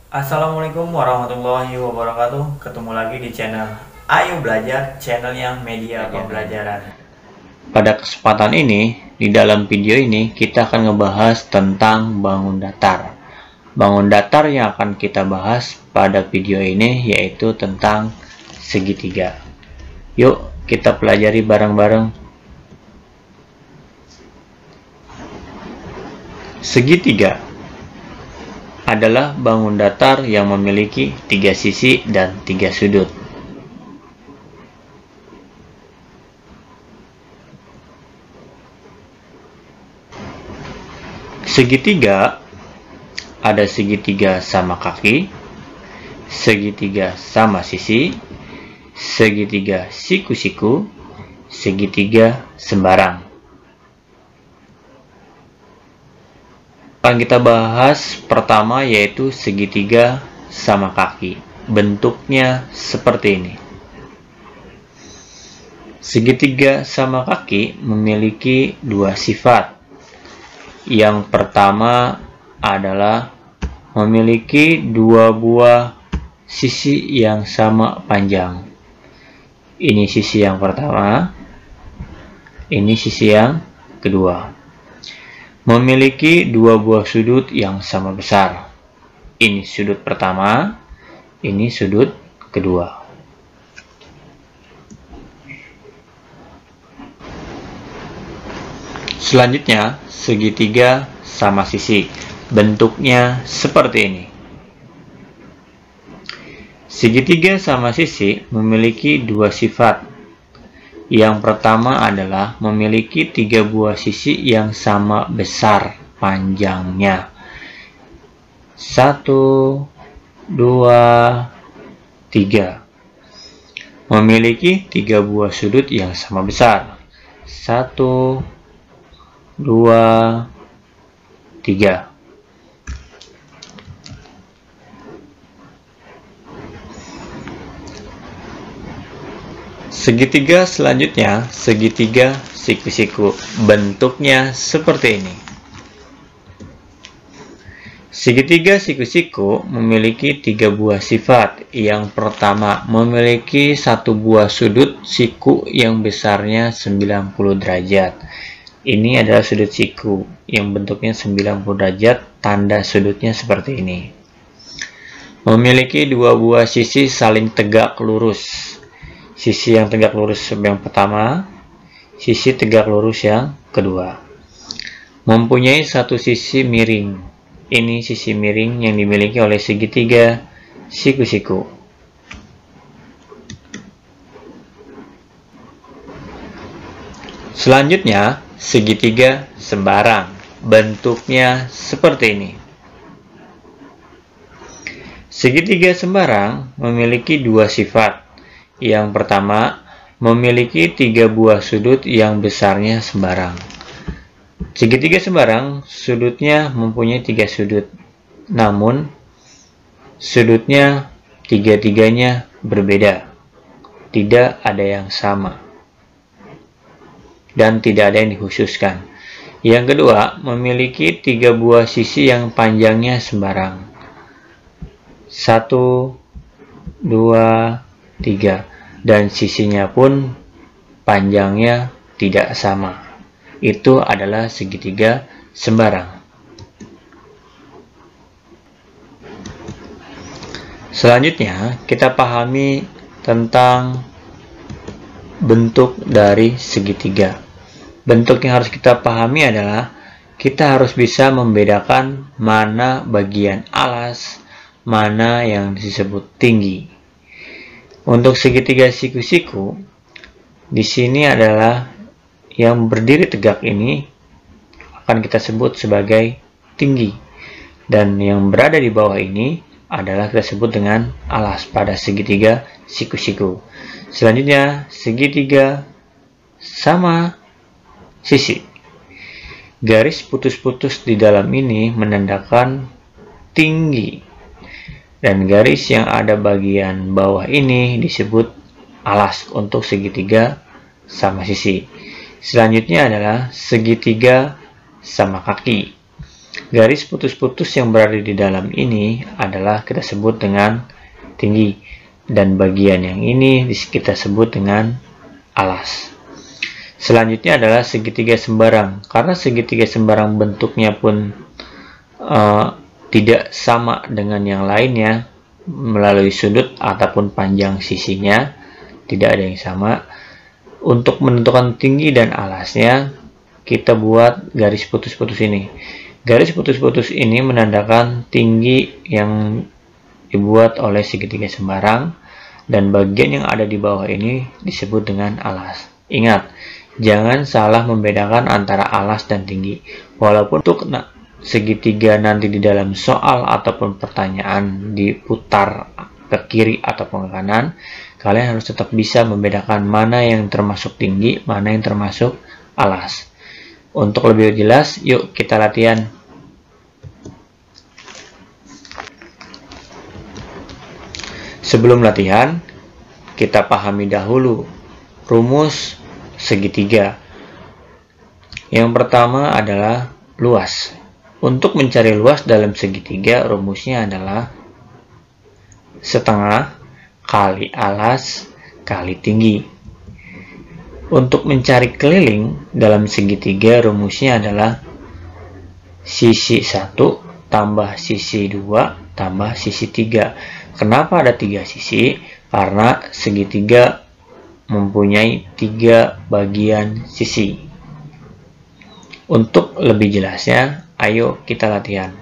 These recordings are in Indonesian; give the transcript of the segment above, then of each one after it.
Assalamualaikum warahmatullahi wabarakatuh. Ketemu lagi di channel Ayo Belajar, channel yang media pembelajaran. Pada kesempatan ini, di dalam video ini kita akan ngebahas tentang bangun datar. Bangun datar yang akan kita bahas pada video ini yaitu tentang segitiga. Yuk kita pelajari bareng-bareng. Segitiga adalah bangun datar yang memiliki 3 sisi dan 3 sudut. Segitiga ada segitiga sama kaki, segitiga sama sisi, segitiga siku-siku, segitiga sembarang. Akan kita bahas pertama yaitu segitiga sama kaki. Bentuknya seperti ini. Segitiga sama kaki memiliki 2 sifat. Yang pertama adalah memiliki 2 buah sisi yang sama panjang. Ini sisi yang pertama, ini sisi yang kedua. Memiliki 2 buah sudut yang sama besar. Ini sudut pertama, ini sudut kedua. Selanjutnya, segitiga sama sisi. Bentuknya seperti ini. Segitiga sama sisi memiliki 2 sifat. Yang pertama adalah memiliki 3 buah sisi yang sama besar panjangnya. 1, 2, 3. Memiliki 3 buah sudut yang sama besar. 1, 2, 3. Segitiga selanjutnya, segitiga siku-siku. Bentuknya seperti ini. Segitiga siku-siku memiliki 3 buah sifat. Yang pertama, memiliki 1 buah sudut siku yang besarnya 90 derajat. Ini adalah sudut siku yang bentuknya 90 derajat, tanda sudutnya seperti ini. Memiliki 2 buah sisi saling tegak lurus. Sisi yang tegak lurus yang pertama, sisi tegak lurus yang kedua. Mempunyai 1 sisi miring. Ini sisi miring yang dimiliki oleh segitiga siku-siku. Selanjutnya, segitiga sembarang. Bentuknya seperti ini. Segitiga sembarang memiliki 2 sifat. Yang pertama, memiliki 3 buah sudut yang besarnya sembarang. Segitiga sembarang, sudutnya mempunyai 3 sudut. Namun, sudutnya tiga-tiganya berbeda. Tidak ada yang sama. Dan tidak ada yang dikhususkan. Yang kedua, memiliki 3 buah sisi yang panjangnya sembarang. 1, 2, 3. Dan sisinya pun panjangnya tidak sama. Itu adalah segitiga sembarang. Selanjutnya, kita pahami tentang bentuk dari segitiga. Bentuk yang harus kita pahami adalah kita harus bisa membedakan mana bagian alas, mana yang disebut tinggi. Untuk segitiga siku-siku, di sini adalah yang berdiri tegak ini akan kita sebut sebagai tinggi. Dan yang berada di bawah ini adalah kita sebut dengan alas pada segitiga siku-siku. Selanjutnya, segitiga sama sisi. Garis putus-putus di dalam ini menandakan tinggi. Dan garis yang ada bagian bawah ini disebut alas untuk segitiga sama sisi. Selanjutnya adalah segitiga sama kaki. Garis putus-putus yang berada di dalam ini adalah kita sebut dengan tinggi, dan bagian yang ini kita sebut dengan alas. Selanjutnya adalah segitiga sembarang. Karena segitiga sembarang bentuknya pun tidak sama dengan yang lainnya melalui sudut ataupun panjang sisinya, tidak ada yang sama. Untuk menentukan tinggi dan alasnya, kita buat garis putus-putus ini. Garis putus-putus ini menandakan tinggi yang dibuat oleh segitiga sembarang, dan bagian yang ada di bawah ini disebut dengan alas. Ingat, jangan salah membedakan antara alas dan tinggi. Walaupun untuk segitiga nanti di dalam soal ataupun pertanyaan diputar ke kiri ataupun ke kanan, kalian harus tetap bisa membedakan mana yang termasuk tinggi, mana yang termasuk alas. Untuk lebih jelas, yuk kita latihan. Sebelum latihan, kita pahami dahulu rumus segitiga. Yang pertama adalah luas. Untuk mencari luas dalam segitiga, rumusnya adalah setengah kali alas kali tinggi. Untuk mencari keliling dalam segitiga, rumusnya adalah sisi 1 tambah sisi 2 tambah sisi 3. Kenapa ada 3 sisi? Karena segitiga mempunyai 3 bagian sisi. Untuk lebih jelasnya, ayo kita latihan.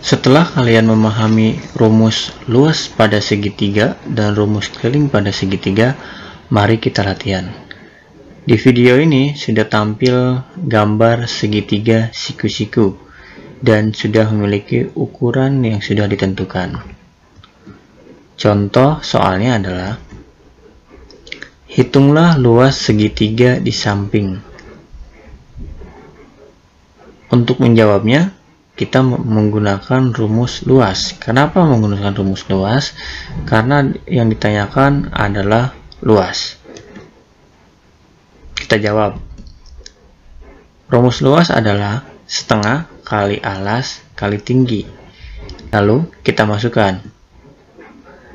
Setelah kalian memahami rumus luas pada segitiga dan rumus keliling pada segitiga, mari kita latihan. Di video ini sudah tampil gambar segitiga siku-siku dan sudah memiliki ukuran yang sudah ditentukan. Contoh soalnya adalah, hitunglah luas segitiga di samping. Untuk menjawabnya, kita menggunakan rumus luas. Kenapa menggunakan rumus luas? Karena yang ditanyakan adalah luas. Kita jawab. Rumus luas adalah setengah kali alas kali tinggi. Lalu kita masukkan.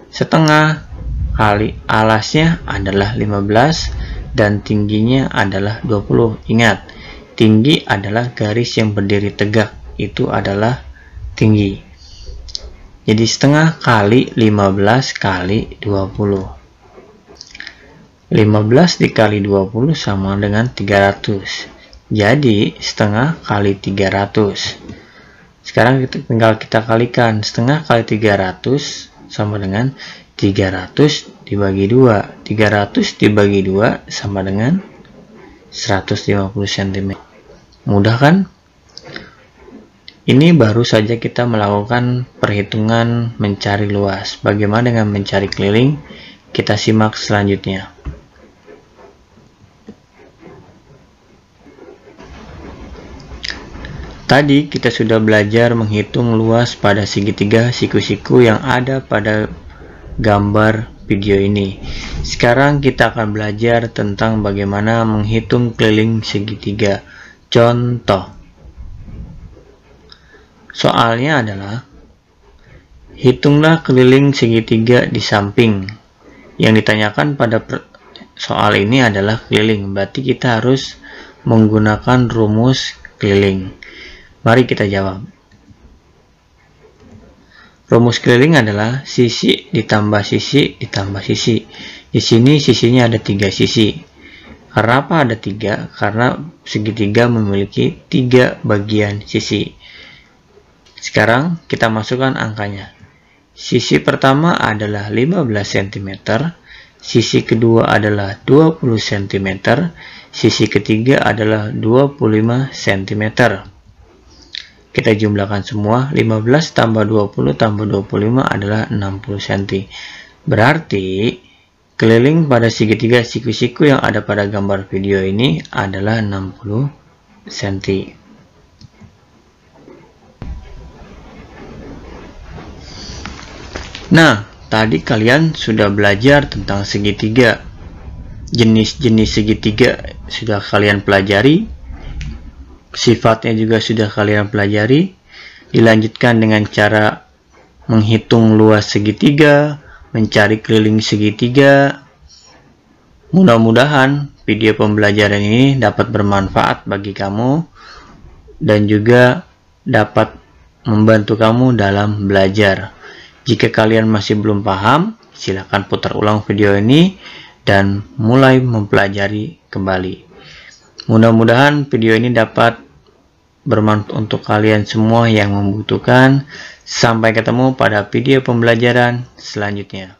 Setengah kali alasnya adalah 15 dan tingginya adalah 20. Ingat, tinggi adalah garis yang berdiri tegak. Itu adalah tinggi. Jadi setengah kali 15 kali 20. 15 dikali 20 sama dengan 300. Jadi setengah kali 300. Sekarang tinggal kita kalikan. Setengah kali 300 sama dengan 300 dibagi 2. 300 dibagi 2 sama dengan 150 cm. Mudah kan? Ini baru saja kita melakukan perhitungan mencari luas. Bagaimana dengan mencari keliling? Kita simak selanjutnya. Tadi kita sudah belajar menghitung luas pada segitiga siku-siku yang ada pada gambar video ini. Sekarang kita akan belajar tentang bagaimana menghitung keliling segitiga. Contoh. Soalnya adalah, hitunglah keliling segitiga di samping. Yang ditanyakan pada soal ini adalah keliling, berarti kita harus menggunakan rumus keliling. Mari kita jawab. Rumus keliling adalah sisi ditambah sisi ditambah sisi. Di sini sisinya ada 3 sisi. Kenapa ada 3? Karena segitiga memiliki 3 bagian sisi. Sekarang kita masukkan angkanya. Sisi pertama adalah 15 cm, sisi kedua adalah 20 cm, sisi ketiga adalah 25 cm. Kita jumlahkan semua, 15 tambah 20 tambah 25 adalah 60 cm. Berarti keliling pada segitiga siku-siku yang ada pada gambar video ini adalah 60 cm. Nah, tadi kalian sudah belajar tentang segitiga. jenis-jenis segitiga sudah kalian pelajari, sifatnya juga sudah kalian pelajari. Dilanjutkan dengan cara menghitung luas segitiga, mencari keliling segitiga. Mudah-mudahan video pembelajaran ini dapat bermanfaat bagi kamu dan juga dapat membantu kamu dalam belajar. Jika kalian masih belum paham, silakan putar ulang video ini dan mulai mempelajari kembali. Mudah-mudahan video ini dapat bermanfaat untuk kalian semua yang membutuhkan. Sampai ketemu pada video pembelajaran selanjutnya.